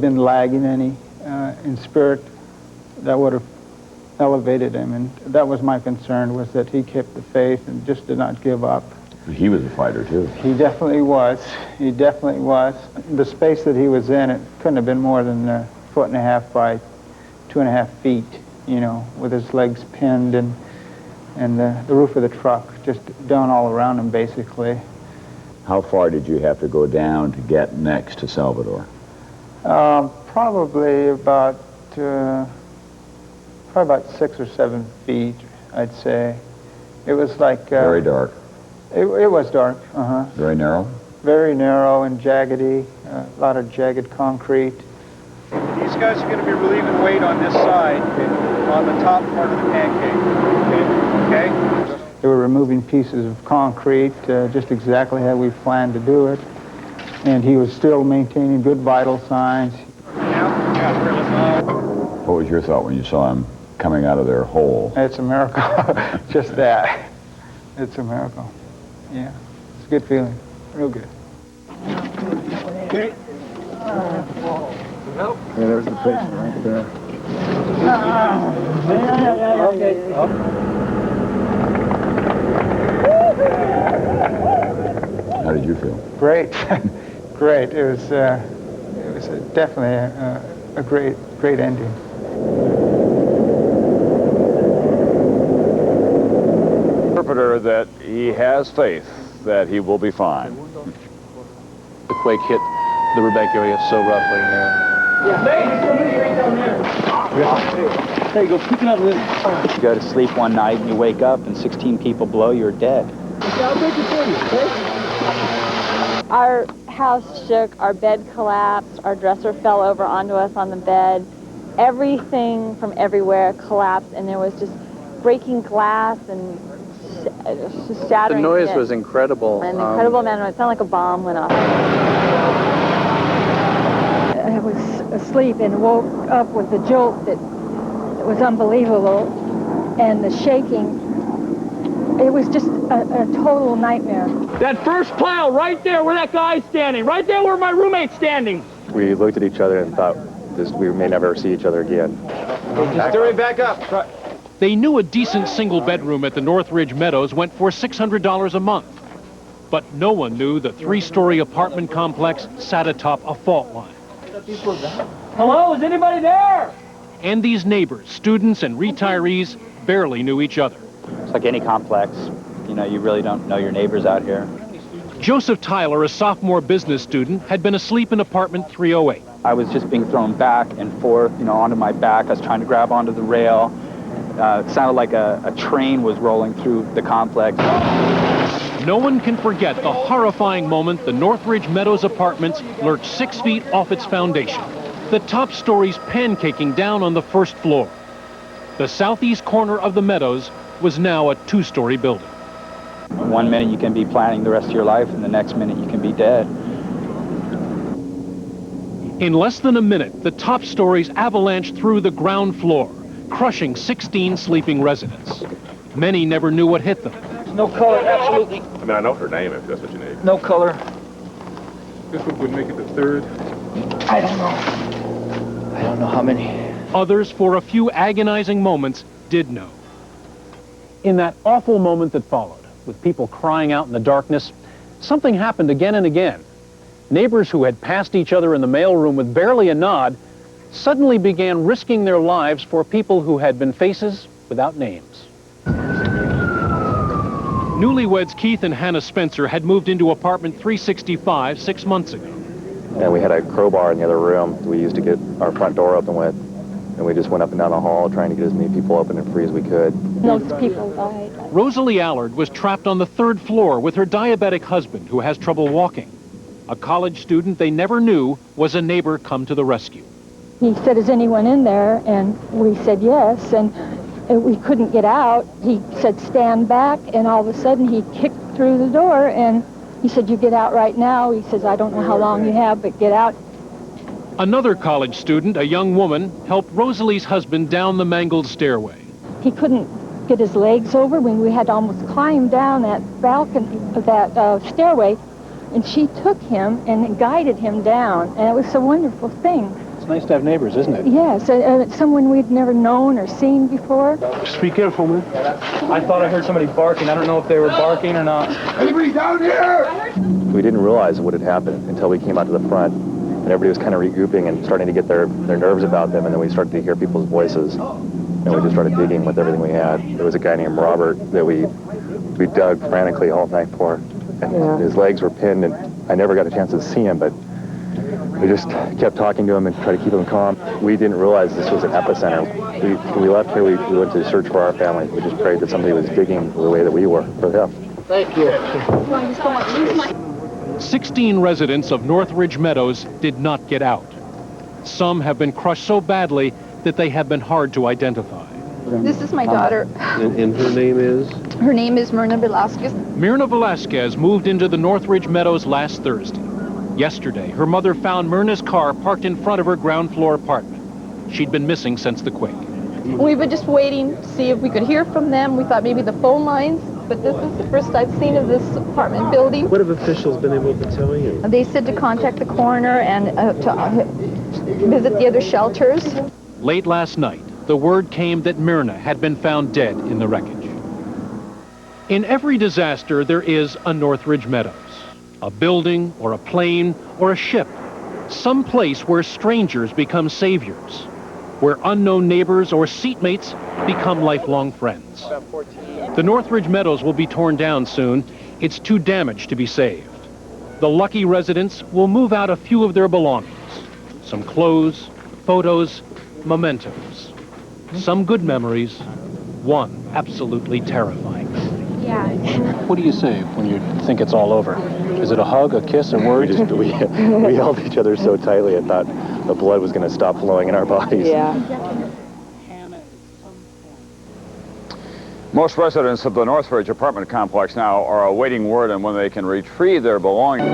been lagging any in spirit that would have elevated him, and that was my concern, was that he kept the faith and just did not give up. He was a fighter, too. He definitely was. He definitely was. The space that he was in, it couldn't have been more than 1.5 feet by 2.5 feet, you know, with his legs pinned and the roof of the truck just down all around him, basically. How far did you have to go down to get next to Salvador? Probably about 6 or 7 feet, I'd say. It was like... very dark. It was dark, uh-huh. Very narrow? Very narrow and jaggedy, a lot of jagged concrete. These guys are going to be relieving weight on this side, on the top part of the pancake. Okay? They were removing pieces of concrete, just exactly how we planned to do it. And he was still maintaining good vital signs. What was your thought when you saw him coming out of their hole? It's a miracle. Just that. It's a miracle. Yeah. It's a good feeling. Real good. Okay. Yeah, there's the patient right there. Okay. How did you feel? Great. Great. It was definitely a great ending. Interpreter that he has faith that he will be fine. The quake hit the Rebecca area so roughly. There you go, pick it up, Liz. You go to sleep one night and you wake up and 16 people below, you're dead. I'll take it for you, okay? Our house shook, our bed collapsed, our dresser fell over onto us on the bed. Everything from everywhere collapsed, and there was just breaking glass and shattering. The noise shit. was incredible. An incredible amount of noise. It sounded like a bomb went off. I was asleep and woke up with a jolt that was unbelievable, and the shaking. It was just a total nightmare. That first pile right there where that guy's standing, right there where my roommate's standing. We looked at each other and thought we may never see each other again. Just hurry back up. They knew a decent single bedroom at the Northridge Meadows went for $600 a month. But no one knew the 3-story apartment complex sat atop a fault line. Hello, is anybody there? And these neighbors, students and retirees, barely knew each other. It's like any complex. You know, you really don't know your neighbors out here. Joseph Tyler, a sophomore business student, had been asleep in apartment 308. I was just being thrown back and forth, you know, onto my back. I was trying to grab onto the rail. It sounded like a train was rolling through the complex. No one can forget the horrifying moment the Northridge Meadows apartments lurched 6 feet off its foundation. The top stories pancaking down on the first floor. The southeast corner of the Meadows was now a 2-story building. One minute you can be planning the rest of your life, and the next minute you can be dead. In less than a minute, the top stories avalanched through the ground floor, crushing 16 sleeping residents. Many never knew what hit them. No color, absolutely. I mean, I know her name if that's what you need. No color. This one would make it the third. I don't know. I don't know how many. Others, for a few agonizing moments, did know. In that awful moment that followed, with people crying out in the darkness, something happened again and again. Neighbors who had passed each other in the mailroom with barely a nod suddenly began risking their lives for people who had been faces without names. Newlyweds Keith and Hannah Spencer had moved into apartment 365 6 months ago. And we had a crowbar in the other room we used to get our front door open with. And we just went up and down the hall trying to get as many people open and free as we could. Most people died. Rosalie Allard was trapped on the 3rd floor with her diabetic husband who has trouble walking. A college student they never knew was a neighbor come to the rescue. He said, "Is anyone in there?" And we said yes, and we couldn't get out. He said, "Stand back," and all of a sudden he kicked through the door, and he said, "You get out right now." He says, "I don't know how long you have, but get out." Another college student, a young woman, helped Rosalie's husband down the mangled stairway. He couldn't get his legs over when we had to almost climb down that balcony, that stairway, and she took him and guided him down, and it was a wonderful thing. nice to have neighbors, isn't it? Yes, someone we'd never known or seen before. Just be careful, man. I thought I heard somebody barking. I don't know if they were barking or not. Anybody down here? We didn't realize what had happened until we came out to the front, and everybody was kind of regrouping and starting to get their nerves about them, and then we started to hear people's voices, and we just started digging with everything we had. There was a guy named Robert that we dug frantically all night for, and his legs were pinned, and I never got a chance to see him, but we just kept talking to him and tried to keep him calm. We didn't realize this was an epicenter. When we left here, we went to search for our family. We just prayed that somebody was digging the way that we were for them. Thank you. 16 residents of Northridge Meadows did not get out. Some have been crushed so badly that they have been hard to identify. This is my daughter. And her name is? Her name is Myrna Velasquez. Myrna Velasquez moved into the Northridge Meadows last Thursday. Yesterday, her mother found Myrna's car parked in front of her ground floor apartment. She'd been missing since the quake. We were just waiting to see if we could hear from them. We thought maybe the phone lines, but this is the first I've seen of this apartment building. What have officials been able to tell you? They said to contact the coroner and to visit the other shelters. Late last night, the word came that Myrna had been found dead in the wreckage. In every disaster, there is a Northridge Meadows. A building, or a plane, or a ship. Some place where strangers become saviors. Where unknown neighbors or seatmates become lifelong friends. The Northridge Meadows will be torn down soon. It's too damaged to be saved. The lucky residents will move out a few of their belongings. Some clothes, photos, mementos. Some good memories, one absolutely terrifying memory. Yeah. What do you say when you think it's all over? Is it a hug, a kiss, a word? We held each other so tightly, I thought the blood was going to stop flowing in our bodies. Yeah. Most residents of the Northridge apartment complex now are awaiting word on when they can retrieve their belongings.